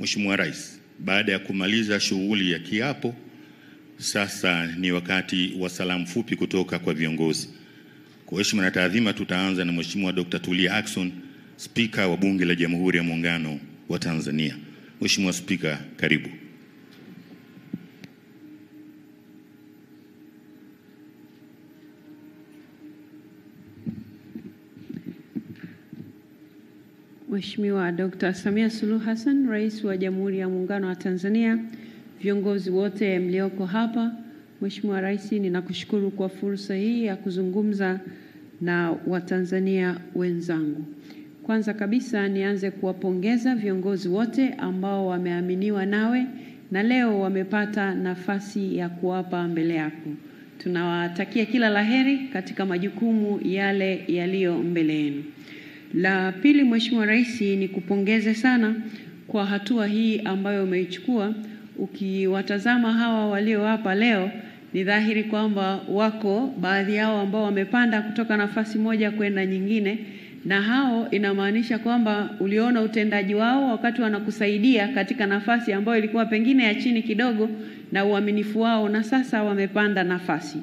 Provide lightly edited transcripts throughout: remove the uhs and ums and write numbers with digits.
Mheshimiwa Rais, baada ya kumaliza shughuli ya kiapo, sasa ni wakati wa salamu fupi kutoka kwa viongozi. Kwa heshima na taadhima, tutaanza na Mheshimiwa Dr. Tulia Ackson, Spika wa Bunge la Jamhuri ya Muungano wa Tanzania. Mheshimiwa Spika, karibu. Mheshimiwa Dr. Samia Suluhu Hassan, Rais wa Jamhuri ya Muungano wa Tanzania, viongozi wote mlioko hapa, Mheshimiwa Rais, ninakushukuru kwa fursa hii ya kuzungumza na Watanzania wenzangu. Kwanza kabisa nianze kuwapongeza viongozi wote ambao wameaminiwa nawe na leo wamepata nafasi ya kuapa mbele yako. Tunawatakia kila laheri katika majukumu yale yaliyo mbele yenu. La pili, Mheshimiwa Rais, ni kupongeze sana kwa hatua hii ambayo umeichukua. Ukiwatazama hawa walio hapa leo, ni dhahiri kwamba wako baadhi yao ambao wamepanda kutoka nafasi moja kwenda nyingine, na hao inamaanisha kwamba uliona utendaji wao wakati wanakusaidia katika nafasi ambayo ilikuwa pengine ya chini kidogo, na uaminifu wao, na sasa wamepanda nafasi.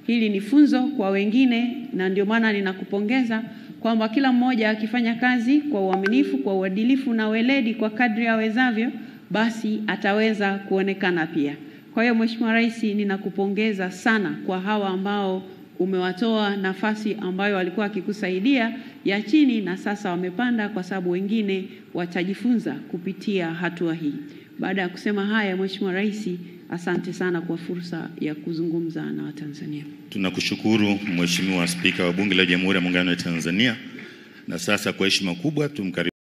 Hili ni funzo kwa wengine, na ndio maana ninakupongeza kwamba kila mmoja akifanya kazi kwa uaminifu, kwa uadilifu na weledi kwa kadri awezavyo, basi ataweza kuonekana pia. Kwa hiyo Mheshimiwa Rais, ninakupongeza sana kwa hawa ambao umewatoa nafasi ambayo walikuwa wakikusaidia ya chini na sasa wamepanda, kwa sababu wengine watajifunza kupitia hatua hii. Baada ya kusema haya, Mheshimiwa Rais, asante sana kwa fursa ya kuzungumza na Watanzania. Tunakushukuru Mheshimiwa Spika wa Bunge la Jamhuri ya Muungano wa Tanzania, na sasa kwa heshima kubwa tumkaribishe